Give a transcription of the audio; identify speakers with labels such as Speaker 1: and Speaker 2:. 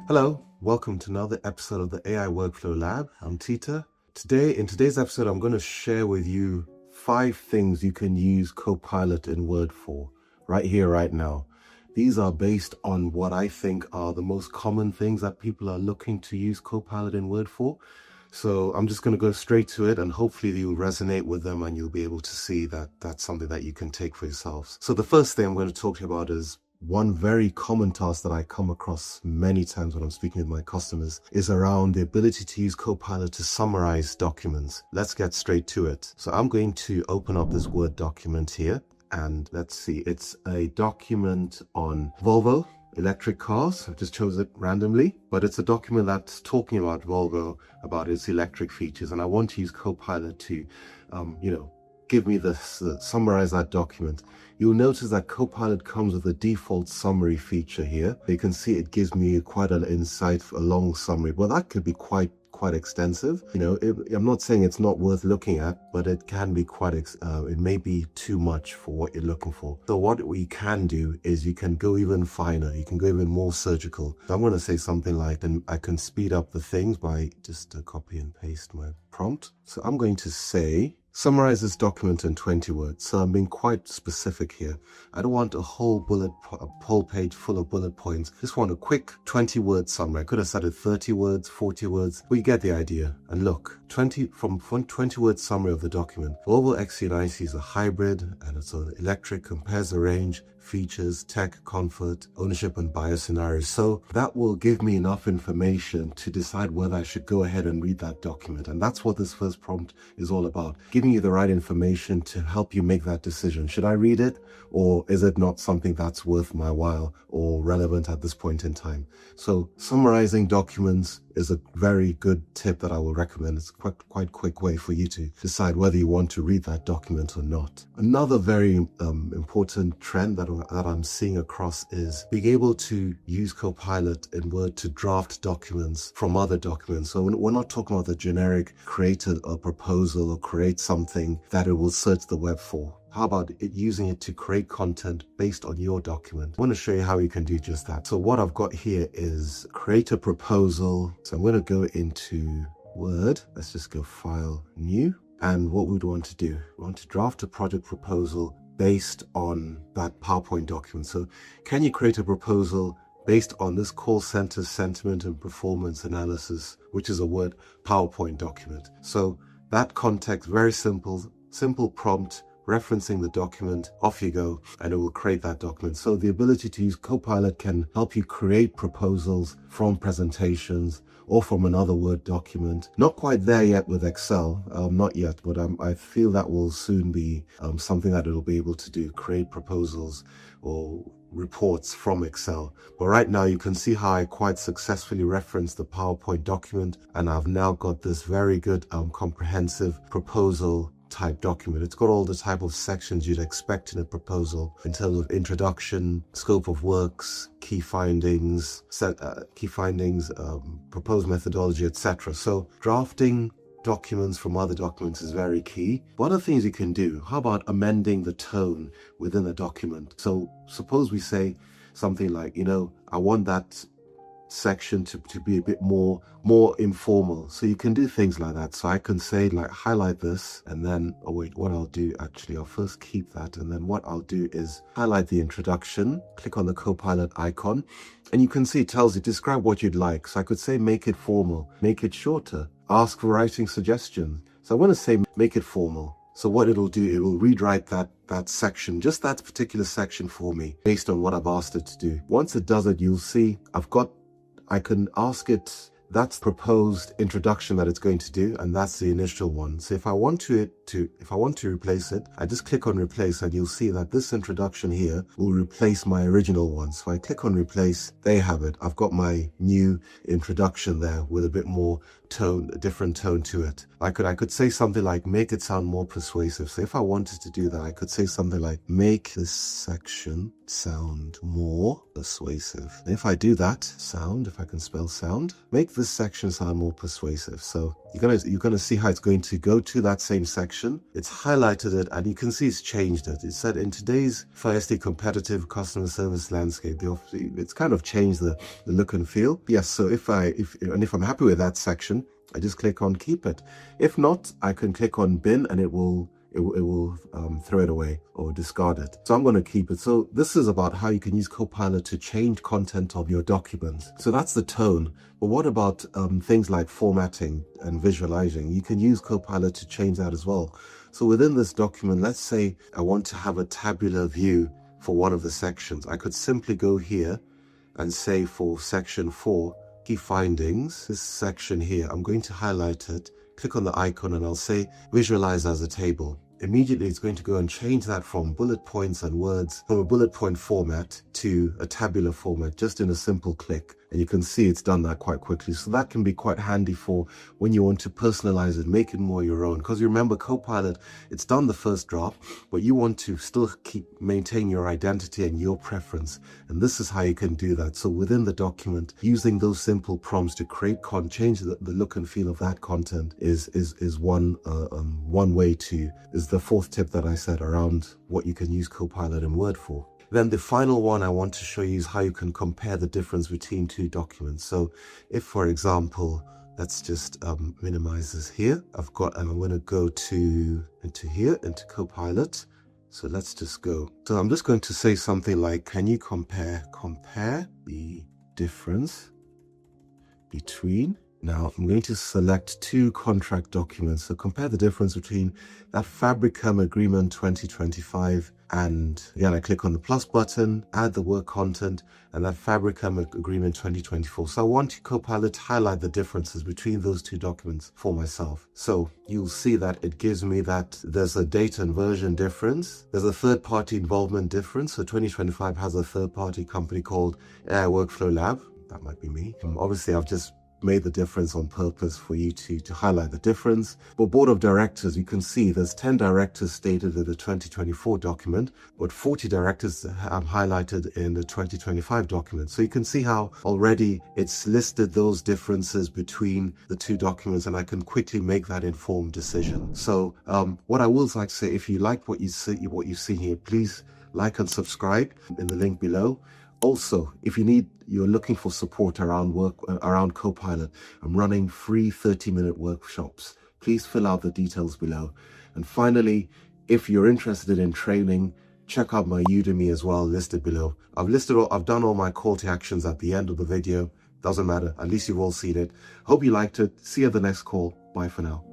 Speaker 1: Hello, welcome to another episode of the AI Workflow Lab. I'm Tita. In today's episode, I'm going to share with you 5 things you can use Copilot in Word for right here, right now. These are based on what I think are the most common things that people are looking to use Copilot in Word for. So I'm just going to go straight to it, and hopefully you'll resonate with them and you'll be able to see that that's something that you can take for yourselves. So the first thing I'm going to talk to you about is one very common task that I come across many times when I'm speaking with my customers is around the ability to use Copilot to summarize documents. Let's get straight to it. So I'm going to open up this Word document here, and let's see, it's a document on Volvo electric cars. I've just chose it randomly, but it's a document that's talking about Volvo, about its electric features, and I want to use Copilot to, give me this, summarize that document. You'll notice that Copilot comes with a default summary feature here. You can see it gives me quite an insight, a long summary, but that could be quite extensive. I'm not saying it's not worth looking at, but it can be it may be too much for what you're looking for. So what we can do is you can go even finer, you can go even more surgical. So I'm going to say something like, then I can speed up the things by just copy and paste my prompt. So I'm going to say, summarize this document in 20 words. So I'm being quite specific here. I don't want a whole page full of bullet points. Just want a quick 20-word summary. I could have said it 30 words, 40 words. We get the idea. And look, 20-word summary of the document. Volvo XC90 is a hybrid and it's an electric, compares the range, features, tech, comfort, ownership, and buyer scenarios. So that will give me enough information to decide whether I should go ahead and read that document. And that's what this first prompt is all about. Giving you the right information to help you make that decision. Should I read it, or is it not something that's worth my while or relevant at this point in time? So summarizing documents is a very good tip that I will recommend. It's quite quick way for you to decide whether you want to read that document or not. Another very important trend that I'm seeing across is being able to use Copilot in Word to draft documents from other documents. So we're not talking about the generic create a proposal or create something that it will search the web for. How about using it to create content based on your document? I want to show you how you can do just that. So what I've got here is create a proposal. So I'm going to go into Word. Let's just go File, New. And what we'd want to do, we want to draft a project proposal based on that PowerPoint document. So can you create a proposal based on this call center sentiment and performance analysis, which is a Word PowerPoint document? So that context, very simple prompt, referencing the document, off you go, and it will create that document. So the ability to use Copilot can help you create proposals from presentations or from another Word document. Not quite there yet with Excel, not yet, but I feel that will soon be something that it'll be able to do, create proposals or reports from Excel. But right now you can see how I quite successfully referenced the PowerPoint document, and I've now got this very good comprehensive proposal type document. It's got all the type of sections you'd expect in a proposal in terms of introduction, scope of works, key findings, proposed methodology, etc. So drafting documents from other documents is very key. One of the things you can do, how about amending the tone within a document? So suppose we say something like, I want that section to be a bit more informal. So you can do things like that. So I can say, like, highlight this, and then what I'll do, actually I'll first keep that, and then what I'll do is highlight the introduction, click on the Copilot icon, and you can see it tells you describe what you'd like. So I could say make it formal, make it shorter, ask for writing suggestions. So I want to say make it formal. So what it'll do, it will rewrite that section, just that particular section for me based on what I've asked it to do. Once it does it, you'll see I can ask it, that's proposed introduction that it's going to do, and that's the initial one. So if I want to replace it, I just click on replace, and you'll see that this introduction here will replace my original one. So I click on replace, there you have it. I've got my new introduction there with a bit more tone, a different tone to it. I could say something like make it sound more persuasive. So if I wanted to do that, I could say something like make this section sound more persuasive. And if I do that, sound, if I can spell sound, make this section sound more persuasive. So you're gonna see how it's going to go to that same section. It's highlighted it, and you can see it's changed it. It said in today's fiercely competitive customer service landscape, it's kind of changed the look and feel. Yes, so if I'm happy with that section, I just click on keep it. If not, I can click on bin and it will throw it away or discard it. So I'm going to keep it. So this is about how you can use Copilot to change content of your documents. So that's the tone. But what about things like formatting and visualizing? You can use Copilot to change that as well. So within this document, let's say I want to have a tabular view for one of the sections. I could simply go here and say for section 4, key findings, this section here, I'm going to highlight it, click on the icon, and I'll say visualize as a table. Immediately it's going to go and change that from bullet points and words from a bullet point format to a tabular format just in a simple click. And you can see it's done that quite quickly. So that can be quite handy for when you want to personalize it, make it more your own. Because you remember Copilot, it's done the first draft, but you want to still maintain your identity and your preference. And this is how you can do that. So within the document, using those simple prompts to change the look and feel of that content is one way is the fourth tip that I said around what you can use Copilot in Word for. Then the final one I want to show you is how you can compare the difference between two documents. So if, for example, let's just minimize this here. And I'm going to go into Copilot. So let's just go. So I'm just going to say something like, can you compare the difference between. Now I'm going to select two contract documents. So compare the difference between that Fabricam Agreement 2025 and again I click on the plus button, add the work content, and that Fabricam Agreement 2024. So I want Copilot to highlight the differences between those two documents for myself. So you'll see that it gives me that there's a date and version difference. There's a third-party involvement difference. So 2025 has a third-party company called AI Workflow Lab. That might be me. Obviously I've just made the difference on purpose for you to highlight the difference. But board of directors, you can see there's 10 directors stated in the 2024 document, but 40 directors have highlighted in the 2025 document. So you can see how already it's listed those differences between the two documents, and I can quickly make that informed decision. So what I will like to say, if you like what you see here, please like and subscribe in the link below. Also, if you're looking for support around Copilot, I'm running free 30-minute workshops. Please fill out the details below. And finally, if you're interested in training, check out my Udemy as well, listed below. I've done all my call to actions at the end of the video. Doesn't matter, at least you've all seen it. Hope you liked it. See you at the next call. Bye for now.